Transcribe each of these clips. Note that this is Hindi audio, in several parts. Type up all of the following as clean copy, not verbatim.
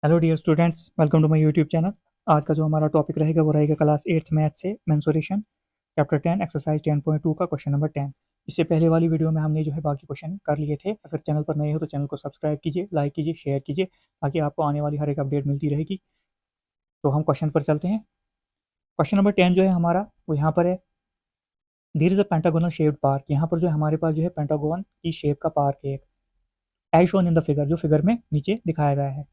Hello dear students, welcome to my YouTube channel. आज का जो हमारा टॉपिक रहेगा वो रहेगा क्लास 8th मैथ से मेंसुरेशन चैप्टर 10 एक्सरसाइज 10.2 का क्वेश्चन नंबर 10। इससे पहले वाली वीडियो में हमने जो है बाकी क्वेश्चन कर लिए थे। अगर चैनल पर नए हो तो चैनल को सब्सक्राइब कीजिए, लाइक कीजिए, शेयर कीजिए ताकि आपको आने वाली हर एक अपडेट मिलती रहेगी। तो हम क्वेश्चन पर चलते हैं। क्वेश्चन नंबर 10 जो है हमारा वो यहाँ पर है। There is a pentagonal shaped park. यहाँ पर जो है हमारे पास जो है पेंटागोन की शेप का पार्क है, as shown in the figure, जो फिगर में नीचे दिखाया गया है।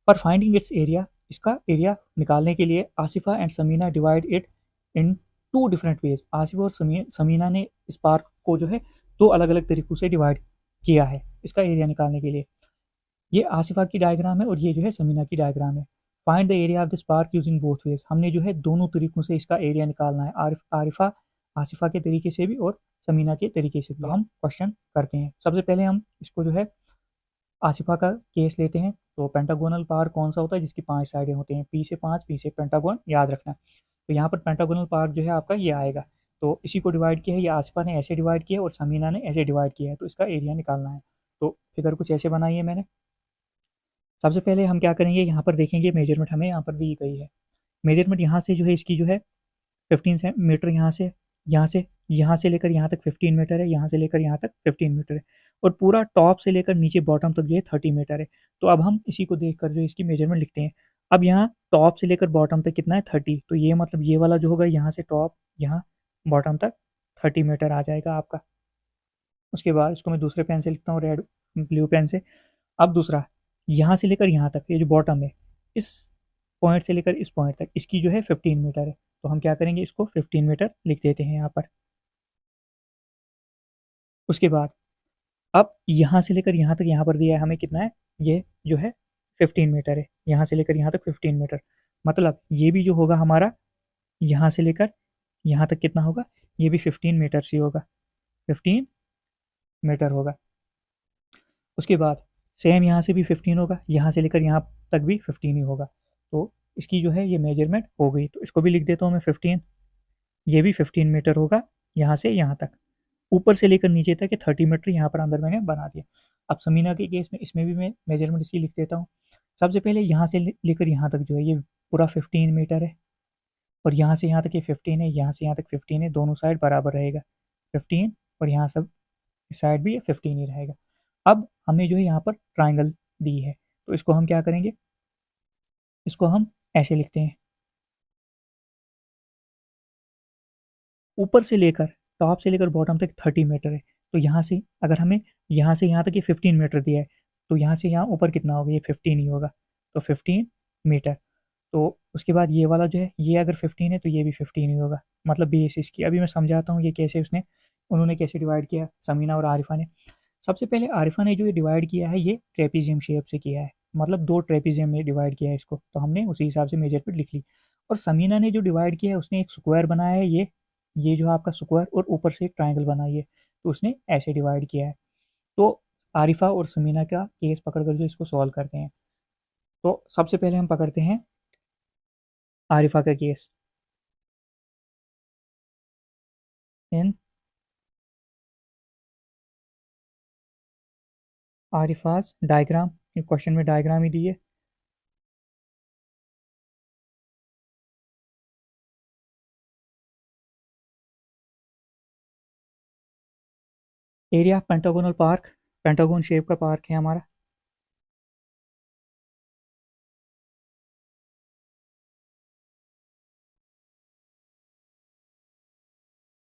पर फाइंडिंग इट्स एरिया, इसका एरिया निकालने के लिए Asifa and Samina divide it in two different ways. Asifa और समीना ने इस पार्क को जो है दो अलग अलग तरीकों से डिवाइड किया है इसका एरिया निकालने के लिए। ये आसिफा की डायग्राम है और ये जो है समीना की डायग्राम है। Find the area of this park using both ways. हमने जो है दोनों तरीकों से इसका एरिया निकालना है, आरिफा आसिफा के तरीके से भी और समीना के तरीके से भी। तो हम क्वेश्चन करते हैं। सबसे पहले हम इसको जो है आसिफा का केस लेते हैं। तो पेंटागोनल पार्क कौन सा होता है जिसकी 5 साइडें होती हैं, पी से 5, पी से पेंटागोन, याद रखना। तो यहाँ पर पेंटागोनल पार्क जो है आपका ये आएगा। तो इसी को डिवाइड किया है, या आसिफा ने ऐसे डिवाइड किया और समीना ने ऐसे डिवाइड किया है, तो इसका एरिया निकालना है। तो फिगर कुछ ऐसे बनाई है मैंने। सबसे पहले हम क्या करेंगे, यहाँ पर देखेंगे मेजरमेंट हमें यहाँ पर दी गई है। मेजरमेंट यहाँ से जो है इसकी जो है 15 मीटर, यहाँ से लेकर यहाँ तक 15 मीटर है, यहाँ से लेकर यहाँ तक 15 मीटर है, और पूरा टॉप से लेकर नीचे बॉटम तक जो है 30 मीटर है। तो अब हम इसी को देखकर जो इसकी मेजरमेंट लिखते हैं। अब यहाँ टॉप से लेकर बॉटम तक कितना है, 30। तो ये मतलब ये वाला जो होगा यहाँ से टॉप यहाँ बॉटम तक 30 मीटर आ जाएगा आपका। उसके बाद इसको मैं दूसरे पेन से लिखता हूँ, रेड ब्लू पेन से। अब दूसरा, यहाँ से लेकर यहाँ तक ये जो बॉटम है, इस पॉइंट से लेकर इस पॉइंट तक इसकी जो है 15 मीटर है। तो हम क्या करेंगे, इसको 15 मीटर लिख देते हैं यहाँ पर। उसके बाद अब यहाँ से लेकर यहाँ तक यहाँ पर दिया है हमें कितना है, ये जो है 15 मीटर है। यहाँ से लेकर यहाँ तक 15 मीटर, मतलब ये भी जो होगा हमारा यहाँ से लेकर यहाँ तक कितना होगा, ये भी 15 मीटर से होगा, 15 मीटर होगा। उसके बाद सेम यहाँ से भी 15 होगा, यहाँ से लेकर यहाँ तक भी 15 ही होगा। तो इसकी जो है ये मेजरमेंट हो गई। तो इसको भी लिख देता हूँ मैं 15। ये भी 15 मीटर होगा यहाँ से यहाँ तक। ऊपर से लेकर नीचे तक 30 मीटर यहाँ पर अंदर मैंने बना दिया। अब समीना के केस में इसमें भी मैं मेजरमेंट इसकी लिख देता हूँ। सबसे पहले यहाँ से लेकर यहाँ तक जो है ये पूरा 15 मीटर है, और यहाँ से यहाँ तक ये 15 है, यहाँ से यहाँ तक 15 है, दोनों साइड बराबर रहेगा 15, और यहाँ सब इस साइड भी 15 ही रहेगा। अब हमें जो है यहाँ पर ट्राइंगल दी है, तो इसको हम क्या करेंगे, इसको हम ऐसे लिखते हैं। ऊपर से लेकर टॉप से लेकर बॉटम तक 30 मीटर है। तो यहाँ से अगर हमें यहाँ से यहाँ तक ये 15 मीटर दिया है, तो यहाँ से यहाँ ऊपर कितना होगा, ये 15 ही होगा। तो 15 मीटर। तो उसके बाद ये वाला जो है, ये अगर 15 है तो ये भी 15 ही होगा, मतलब बेस इसकी। अभी मैं समझाता हूँ ये कैसे उन्होंने कैसे डिवाइड किया, समीना और आरिफा ने। सबसे पहले आरिफा ने जो ये डिवाइड किया है ये ट्रेपीजियम शेप से किया है, मतलब दो ट्रेपीजियम में डिवाइड किया है इसको, तो हमने उसी हिसाब से मेजरमेंट लिख ली। और समीना ने जो डिवाइड किया है उसने एक स्क्वायर बनाया है, ये जो आपका स्क्वायर, और ऊपर से एक ट्राइंगल बनाई है, तो उसने ऐसे डिवाइड किया है। तो आरिफा और समीना का केस पकड़कर जो इसको सॉल्व करते हैं। तो सबसे पहले हम पकड़ते हैं आरिफा का केस। इन आरिफाज डायग्राम, क्वेश्चन में डायग्राम ही दी है। Area pentagonal park, pentagon shape का पार्क है हमारा।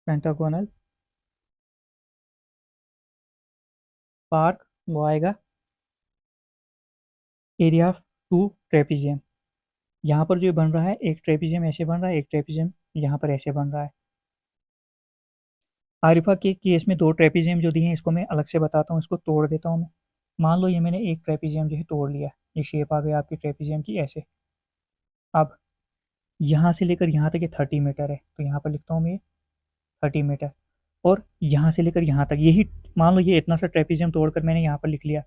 पेंटागोनल पार्क वो आएगा एरिया ऑफ टू ट्रेपीजियम। यहाँ पर जो बन रहा है, एक ट्रेपीजियम ऐसे बन रहा है, एक ट्रेपीजियम यहाँ पर ऐसे बन रहा है। आरिफा के केस में दो ट्रेपीजियम जो दिए हैं, इसको मैं अलग से बताता हूँ, इसको तोड़ देता हूँ मैं। मान लो ये मैंने एक ट्रेपीजियम जो है तोड़ लिया, ये शेप आ गई आपकी ट्रेपीजियम की ऐसे। अब यहाँ से लेकर यहाँ तक ये 30 मीटर है, तो यहाँ पर लिखता हूँ मैं 30 मीटर। और यहाँ से लेकर यहाँ तक, यही मान लो ये इतना सा ट्रेपीजियम तोड़कर मैंने यहाँ पर लिख लिया,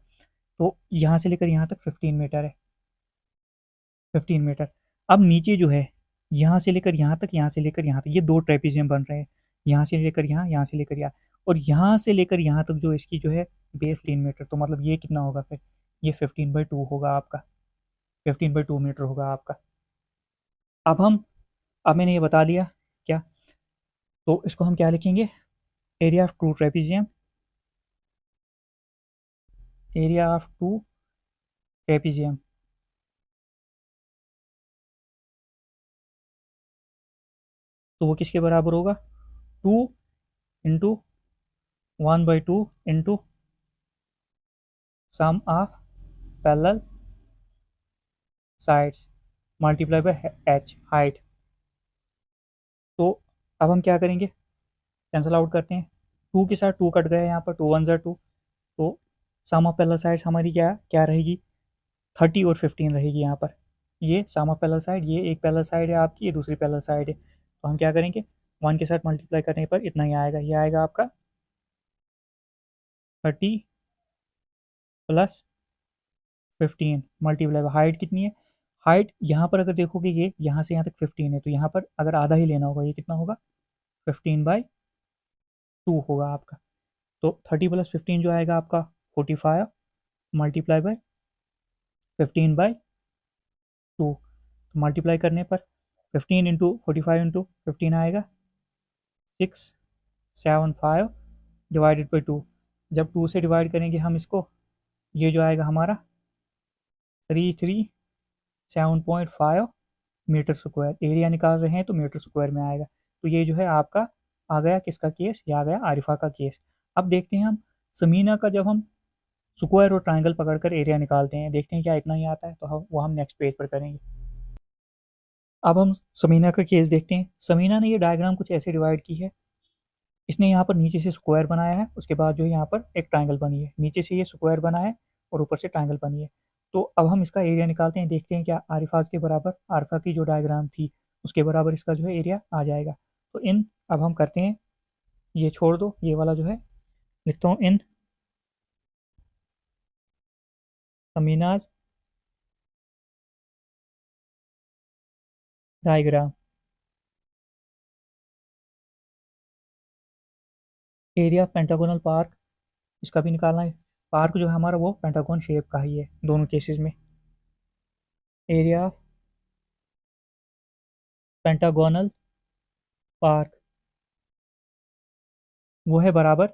तो यहाँ से लेकर यहाँ तक 15 मीटर है, 15 मीटर। अब नीचे जो है, यहाँ से लेकर यहाँ तक, यहाँ से लेकर यहाँ तक, ये दो ट्रेपीजियम बन रहे हैं, यहाँ से लेकर यहाँ, यहाँ से लेकर यहाँ, और यहाँ से लेकर यहाँ तक जो इसकी जो है बेस 3 मीटर। तो मतलब ये कितना होगा फिर, ये 15/2 होगा आपका। 15/2 मीटर होगा आपका। अब मैंने ये बता दिया क्या, तो इसको हम क्या लिखेंगे, area of two trapezium, area of two trapezium. तो वो किसके बराबर होगा, 2 into 1/2 into sum of parallel sides multiply by h height. तो अब हम क्या करेंगे, कैंसिल आउट करते हैं, 2 के साथ 2 कट गए यहाँ पर, 2 1 ज़ा 2, तो सम ऑफ पैरेलल साइड्स हमारी क्या क्या रहेगी, 30 और 15 रहेगी यहाँ पर। ये सम ऑफ पैरेलल साइड, ये एक पैरेलल साइड है आपकी, ये दूसरी पैरेलल साइड है, तो हम क्या करेंगे, 1 के साथ मल्टीप्लाई करने पर इतना ही आएगा, ये आएगा आपका 30 प्लस 15 मल्टीप्लाई बाय हाइट कितनी है, हाइट यहाँ पर अगर देखोगे ये यहाँ से यहाँ तक 15 है, तो यहाँ पर अगर आधा ही लेना होगा, ये कितना होगा 15/2 होगा आपका। तो 30 प्लस 15 जो आएगा आपका 45 मल्टीप्लाई बाय 15/2, तो मल्टीप्लाई करने पर 15 इंटू 45 इंटू 15 आएगा 675 डिवाइडेड बाई 2। जब 2 से डिवाइड करेंगे हम इसको, ये जो आएगा हमारा 337.5 मीटर स्क्वायर, एरिया निकाल रहे हैं तो मीटर स्क्वायर में आएगा। तो ये जो है आपका आ गया किसका केस, ये आ गया आरिफा का केस। अब देखते हैं हम समीना का, जब हम स्क्वायर और ट्रायंगल पकड़कर एरिया निकालते हैं, देखते हैं क्या इतना ही आता है, तो वो हम नेक्स्ट पेज पर करेंगे। अब हम समीना का केस देखते हैं। समीना ने ये डायग्राम कुछ ऐसे डिवाइड की है, इसने यहाँ पर नीचे से स्क्वायर बनाया है, उसके बाद जो है यहाँ पर एक ट्रायंगल बनी है, नीचे से ये स्क्वायर बना है और ऊपर से ट्रायंगल बनी है। तो अब हम इसका एरिया निकालते हैं, देखते हैं क्या आरिफाज के बराबर, आरिफा की जो डायग्राम थी उसके बराबर इसका जो है एरिया आ जाएगा। तो इन अब हम करते हैं, ये छोड़ दो, ये वाला जो है लिखता हूँ, इन समीनाज डायग्राम एरिया पेंटागोनल पार्क, इसका भी निकालना है। पार्क जो है हमारा वो पेंटागोन शेप का ही है दोनों केसेस में। एरिया पेंटागोनल पार्क वो है बराबर,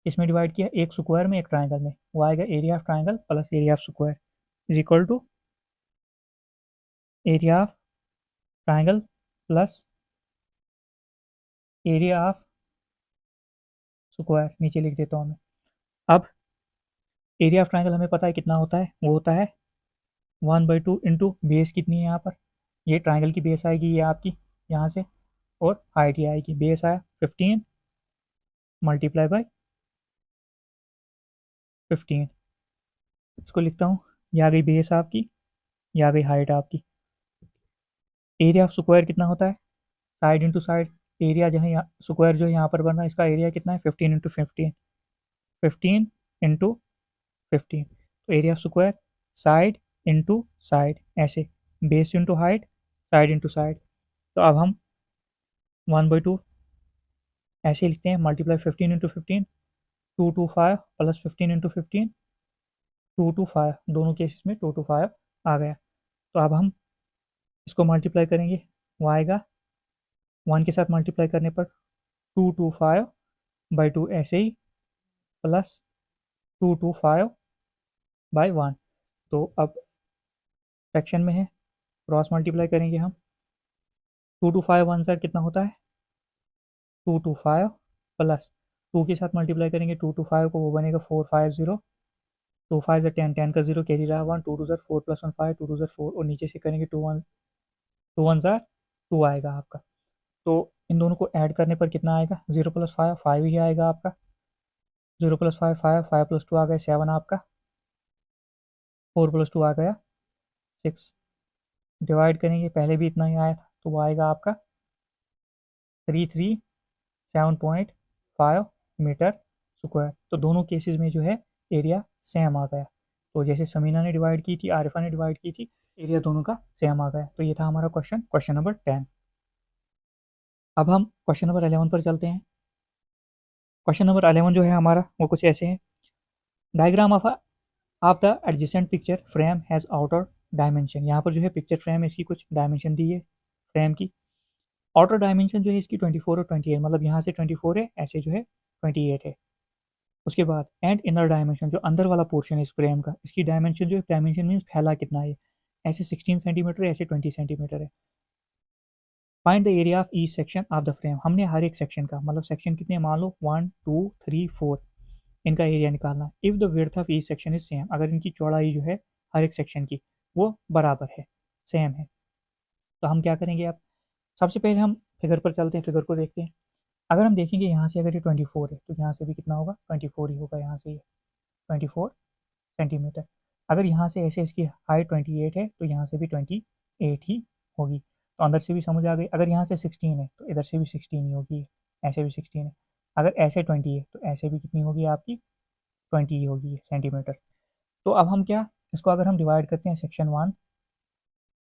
इसमें डिवाइड किया एक स्क्वायर में एक ट्रायंगल में, वो आएगा area of triangle plus area of square is equal to area of triangle plus area of square, नीचे लिख देता हूँ मैं। अब एरिया ऑफ ट्रायंगल हमें पता है कितना होता है, वो होता है 1/2 इंटू बेस कितनी है यहाँ पर, ये ट्रायंगल की बेस आएगी, ये आपकी यहाँ से, और हाइट ये आएगी, बेस आया 15 मल्टीप्लाई बाय 15, इसको लिखता हूँ, ये आ गई बेस आपकी, ये आ गई हाइट आपकी। एरिया ऑफ स्क्वायर कितना होता है, साइड इंटू साइड, एरिया जो है स्क्वायर जो है यहाँ पर बन रहा है, इसका एरिया कितना है 15 इंटू 15, 15 इंटू 15, तो area of square side into side, ऐसे base into height, side into side. तो अब हम 1/2 ऐसे लिखते हैं, मल्टीप्लाई 15 इंटू 15, 225 प्लस 15 इंटू 15, 225, दोनों केसेस में 225 आ गया। तो अब हम इसको मल्टीप्लाई करेंगे, वो आएगा 1 के साथ मल्टीप्लाई करने पर 225/2 ऐसे ही, प्लस 225/1। तो अब फ्रैक्शन में है, क्रॉस मल्टीप्लाई करेंगे हम, 225 1 सर कितना होता है 225, प्लस 2 के साथ मल्टीप्लाई करेंगे 225 को, वो बनेगा 450, 2 5 10, 10 का 0 कैरी रहा 1, 2 2 4 प्लस 1 5, 2 2 4, और नीचे से करेंगे 2 1 2 1 2 आएगा आपका। तो इन दोनों को ऐड करने पर कितना आएगा, 0 प्लस 5 5 ही आएगा आपका, 0 प्लस 5 5, 5 प्लस 2 आ गया 7 आपका, 4 प्लस 2 आ गया 6, डिवाइड करेंगे, पहले भी इतना ही आया था, तो वो आएगा आपका 337.5 मीटर स्क्वायर। तो दोनों केसेस में जो है एरिया सेम आ गया। तो जैसे समीना ने डिवाइड की थी, आरिफा ने डिवाइड की थी, एरिया दोनों का सेम आ गया। तो ये था हमारा क्वेश्चन नंबर 10। अब हम क्वेश्चन नंबर 11 पर चलते हैं। क्वेश्चन नंबर 11 जो है हमारा वो कुछ ऐसे है, diagram of the adjacent picture frame has outer dimension, यहाँ पर जो है पिक्चर फ्रेम है, इसकी कुछ डायमेंशन दी है फ्रेम की। आउटर डायमेंशन जो है इसकी 24 और 28, मतलब यहाँ से 24 है, ऐसे जो है 28 है। उसके बाद एंड इनर डायमेंशन, जो अंदर वाला पोर्शन है इस फ्रेम का, इसकी डायमेंशन जो है, डायमेंशन मीन्स फैला कितना है, ऐसे 16 सेंटीमीटर है, ऐसे 20 सेंटीमीटर है। Find the area of each section of the frame, हमने हर एक सेक्शन का, मतलब सेक्शन कितने मान लो 1 2 3 4, इनका एरिया निकालना है। If the width of each section is same, अगर इनकी चौड़ाई जो है हर एक सेक्शन की वो बराबर है, सेम है, तो हम क्या करेंगे। अब सबसे पहले हम फिगर पर चलते हैं, फिगर को देखते हैं। अगर हम देखेंगे यहाँ से अगर ये 24 है तो यहाँ से भी कितना होगा, 24 ही होगा, यहाँ से ये 24 सेंटीमीटर। अगर यहाँ से ऐसे इसकी हाइट 28 है तो यहाँ से भी 28 ही होगी, तो अंदर से भी समझ आ गई। अगर यहाँ से 16 है तो इधर से भी 16 ही होगी, ऐसे भी 16 है। अगर ऐसे 20 है तो ऐसे भी कितनी होगी आपकी, 20 ही होगी सेंटीमीटर। तो अब हम क्या, इसको अगर हम डिवाइड करते हैं सेक्शन 1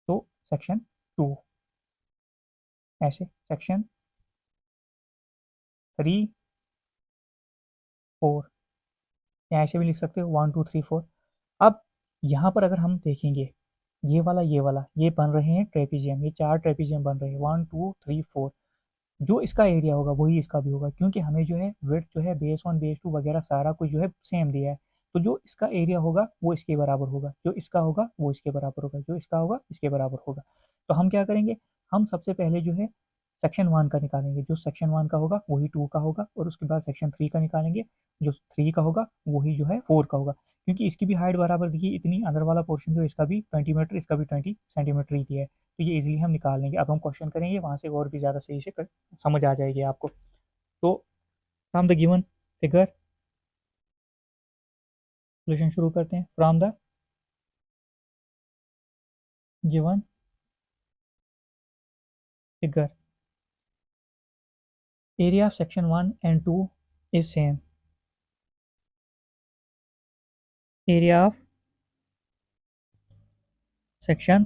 तो सेक्शन 2, ऐसे सेक्शन 3 4, या ऐसे भी लिख सकते हो 1 2 3 4। अब यहाँ पर अगर हम देखेंगे, ये बन रहे हैं ट्रेपीजियम, ये 4 ट्रेपीजियम बन रहे हैं, 1 2 3 4। जो इसका एरिया होगा वही इसका भी होगा, क्योंकि हमें जो है विड्थ जो है बेस 1 बेस 2 वगैरह सारा कुछ जो है सेम दिया है। तो जो इसका एरिया होगा वो इसके बराबर होगा, जो इसका होगा वो इसके बराबर होगा, जो इसका होगा इसके बराबर होगा। तो हम क्या करेंगे, हम सबसे पहले जो है सेक्शन 1 का निकालेंगे, जो सेक्शन 1 का होगा वही 2 का होगा, और उसके बाद सेक्शन 3 का निकालेंगे, जो 3 का होगा वही जो है 4 का होगा। क्योंकि इसकी भी हाइट बराबर दी है इतनी, अंदर वाला पोर्शन जो इसका भी 20 मीटर, इसका भी 20 सेंटीमीटर ही दिया है, तो ये इजीली हम निकाल लेंगे। अब हम क्वेश्चन करेंगे वहाँ से और भी ज़्यादा सही से समझ आ जाएगी आपको। तो from the given figure, solution शुरू करते हैं। From the given figure, area of section 1 and 2 is same, area of section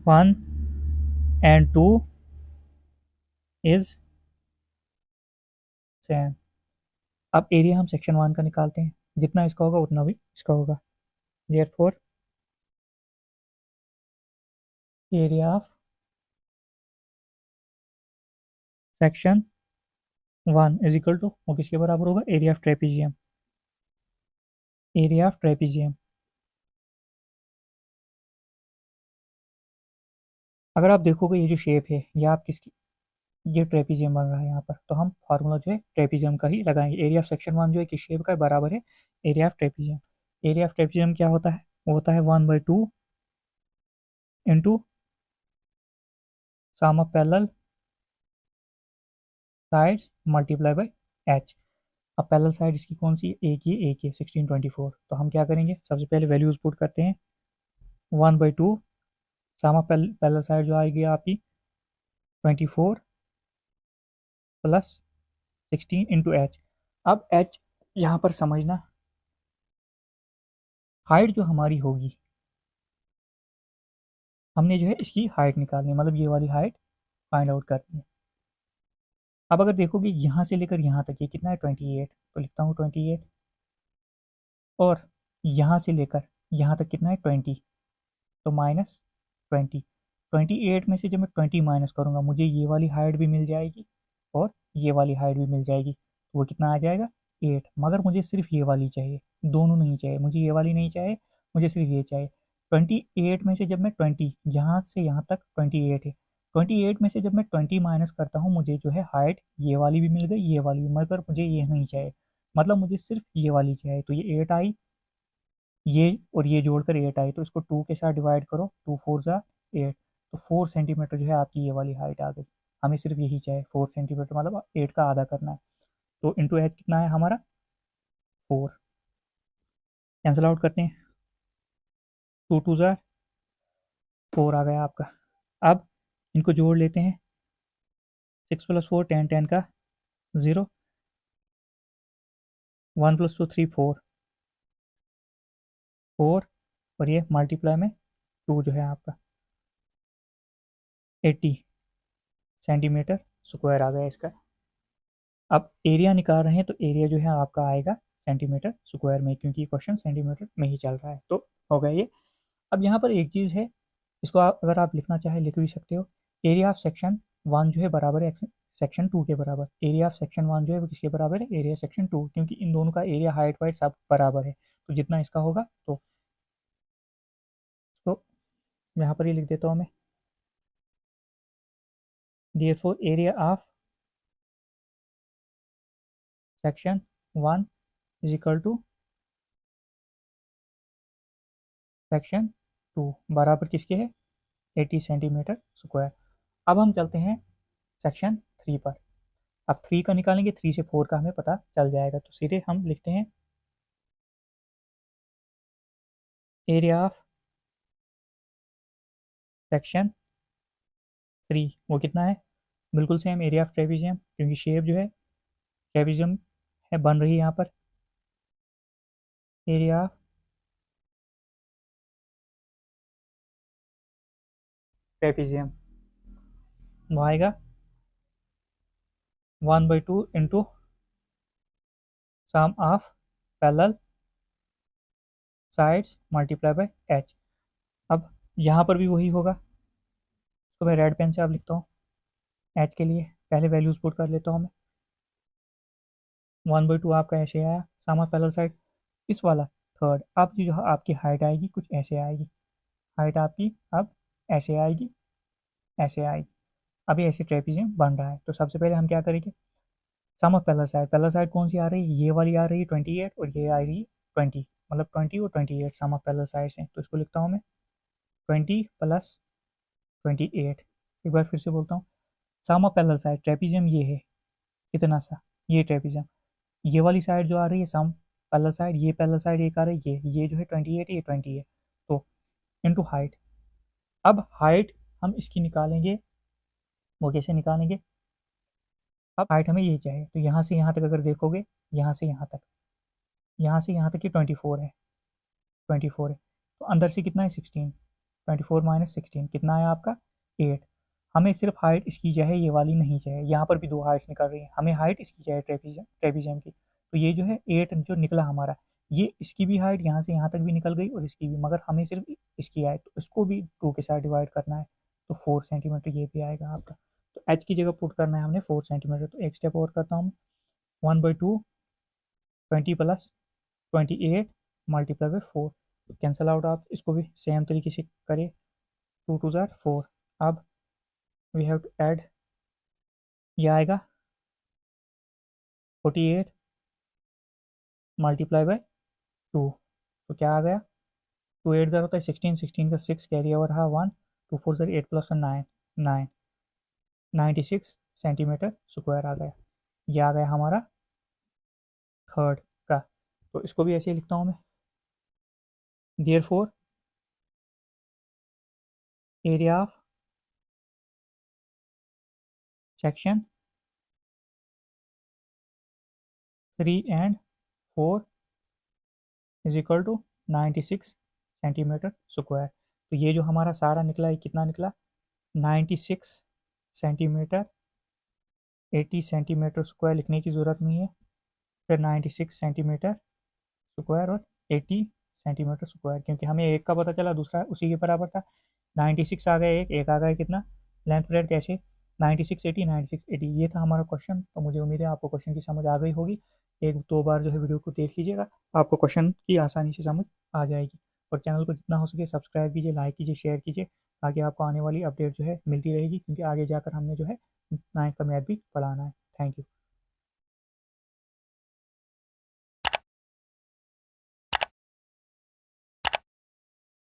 1 and 2 is same. अब एरिया हम सेक्शन 1 का निकालते हैं, जितना इसका होगा उतना भी इसका होगा। Therefore area of section 1 is equal to, वो किसके बराबर होगा, area of trapezium, area of trapezium. अगर आप देखोगे ये जो शेप है, ये आप किसकी, ये ट्रेपीजियम बन रहा है यहाँ पर, तो हम फार्मूला जो है ट्रेपीजियम का ही लगाएंगे। एरिया ऑफ सेक्शन 1 जो है किस शेप का है, बराबर है area of trapezium. Area of trapezium क्या होता है, वो होता है 1/2 into sum of parallel sides multiply by h. अब पैरेलल साइड इसकी कौन सी है, एक ही 16/24। तो हम क्या करेंगे, सबसे पहले वैल्यूज पुट करते हैं। 1/2 सम ऑफ पैरेलल साइड जो आएगी आपकी 24 प्लस 16 इंटू एच। अब एच यहाँ पर समझना, हाइट जो हमारी होगी, हमने जो है इसकी हाइट निकालनी है, मतलब ये वाली हाइट फाइंड आउट करनी है। अब अगर देखोगे यहाँ से लेकर यहाँ तक ये कितना है, 28, तो लिखता हूँ 28, और यहाँ से लेकर यहाँ तक कितना है, 20, तो -20। 28 में से जब मैं 20 माइनस करूँगा, मुझे ये वाली हाइट भी मिल जाएगी और ये वाली हाइट भी मिल जाएगी, तो वो कितना आ जाएगा, 8। मगर मुझे सिर्फ ये वाली चाहिए, दोनों नहीं चाहिए, मुझे ये वाली नहीं चाहिए, मुझे सिर्फ ये चाहिए। 28 में से जब मैं 20, यहाँ से यहाँ तक 28 है, 28 में से जब मैं 20 माइनस करता हूँ, मुझे जो है हाइट ये वाली भी मिल गई, ये वाली भी, मगर मुझे ये नहीं चाहिए, मतलब मुझे सिर्फ ये वाली चाहिए। तो ये 8 आई, ये और ये जोड़कर 8 आई, तो इसको 2 के साथ डिवाइड करो, 2 4 जा 8, तो 4 सेंटीमीटर जो है आपकी ये वाली हाइट आ गई। हमें सिर्फ यही चाहिए, 4 सेंटीमीटर, मतलब 8 का आधा करना है। तो इंटू एच कितना है हमारा, 4। कैंसिल आउट करते हैं, 2 2 जा 4 आ गया आपका। अब इनको जोड़ लेते हैं, 6 + 4 10, 10 का 0, 1 + 2 3 4, 4, और ये मल्टीप्लाई में 2 जो है आपका 80 सेंटीमीटर स्क्वायर आ गया इसका। अब एरिया निकाल रहे हैं, तो एरिया जो है आपका आएगा सेंटीमीटर स्क्वायर में, क्योंकि क्वेश्चन सेंटीमीटर में ही चल रहा है। तो हो गया ये। अब यहाँ पर एक चीज़ है, इसको अगर आप लिखना चाहे लिख भी सकते हो। एरिया ऑफ सेक्शन 1 जो है बराबर है सेक्शन 2 के बराबर। एरिया ऑफ सेक्शन 1 जो है वो किसके बराबर है, एरिया सेक्शन 2, क्योंकि इन दोनों का एरिया हाइट वाइट सब बराबर है। तो जितना इसका होगा, तो यहाँ पर ही लिख देता हूँ मैं। Therefore area of section 1 is equal to section 2 बराबर किसके है, 80 सेंटीमीटर स्क्वायर। अब हम चलते हैं सेक्शन 3 पर। अब 3 का निकालेंगे, 3 से 4 का हमें पता चल जाएगा। तो सीधे हम लिखते हैं एरिया ऑफ सेक्शन 3 वो कितना है, बिल्कुल सेम एरिया ऑफ ट्रेपेजियम, क्योंकि शेप जो है ट्रेपेजियम है बन रही है यहाँ पर। एरिया ऑफ ट्रेपेजियम वो आएगा 1/2 into sum of parallel sides multiply by h. अब यहाँ पर भी वही होगा, तो मैं रेड पेन से अब लिखता हूँ एच के लिए। पहले वैल्यूज पुट कर लेता हूँ मैं। 1/2 आपका ऐसे आया, सम ऑफ पैरेलल साइड इस वाला थर्ड। अब जो आपकी हाइट आएगी कुछ ऐसे आएगी, हाइट आपकी अब ऐसे आएगी, ऐसे आएगी। अभी ऐसे ट्रेपेजियम बन रहा है। तो सबसे पहले हम क्या करेंगे, सम ऑफ पैरेलल साइड कौन सी आ रही है, ये वाली आ रही है 28 और ये आ रही है 20, मतलब 20 और 28 सम ऑफ पैरेलल साइड्स हैं। तो इसको लिखता हूँ मैं 20 प्लस 28। एक बार फिर से बोलता हूँ, सम ऑफ पैरेलल साइड ट्रेपेजियम ये है इतना सा, ये ट्रेपेजियम, ये वाली साइड जो आ रही है सम पैरेलल साइड, ये पैरेलल साइड एक आ रही है, ये जो है 28 है, ये 20 है। तो इनटू हाइट। अब हाइट हम इसकी निकालेंगे, वो कैसे निकालेंगे, अब हाइट हमें ये चाहिए। तो यहाँ से यहाँ तक अगर देखोगे, यहाँ से यहाँ तक, यहाँ से यहाँ तक ये 24 है, 24 है। तो अंदर से कितना है 16, 24 माइनस 16 कितना है आपका 8। हमें सिर्फ हाइट इसकी चाहिए, ये वाली नहीं चाहिए। यहाँ पर भी दो हाइट्स निकल रही है, हमें हाइट इसकी चाहिए ट्रेपेजियम की। तो ये जो है 8 जो निकला हमारा, ये इसकी भी हाइट यहाँ से यहाँ तक भी निकल गई और इसकी भी, मगर हमें सिर्फ इसकी आए, तो इसको भी 2 के साथ डिवाइड करना है। तो 4 सेंटीमीटर ये भी आएगा आपका। तो एच की जगह पुट करना है हमने 4 सेंटीमीटर। तो एक स्टेप और करता हूँ, 1/2 20 plus 28 multiply by 4। Cancel out, आप इसको भी सेम तरीके से करें, 2 2 ज़ार 4। अब वी हैव टू ऐड, ये आएगा 48 मल्टीप्लाई बाई 2। तो क्या आ गया, 2 8 ज़ार होता है 16, 16 का 6 कैरी ओवर रहा 1, 2 4 ज़ार 8 प्लस 9 9, 96 सेंटीमीटर स्क्वायर आ गया। ये आ गया हमारा थर्ड का। तो इसको भी ऐसे ही लिखता हूँ मैं, therefore area of section 3 and 4 is equal to 96 centimetre square. तो ये जो हमारा सारा निकला है कितना निकला, 96 सेंटीमीटर। 80 सेंटीमीटर स्क्वायर लिखने की ज़रूरत नहीं है, फिर 96 सेंटीमीटर स्क्वायर और 80 सेंटीमीटर स्क्वायर, क्योंकि हमें एक का पता चला, दूसरा उसी के बराबर था। 96 आ गया, एक आ गया कितना, लेंथ ब्रेड्थ कैसे, 96 80 96 80। ये था हमारा क्वेश्चन। तो मुझे उम्मीद है आपको क्वेश्चन की समझ आ गई होगी। एक दो बार जो है वीडियो को देख लीजिएगा, आपको क्वेश्चन की आसानी से समझ आ जाएगी। और चैनल को जितना हो सके सब्सक्राइब कीजिए, लाइक कीजिए, शेयर कीजिए, ताकि आपको आने वाली अपडेट जो है मिलती रहेगी, क्योंकि आगे जाकर हमने जो है 9th का मैथ भी पढ़ाना है। Thank you.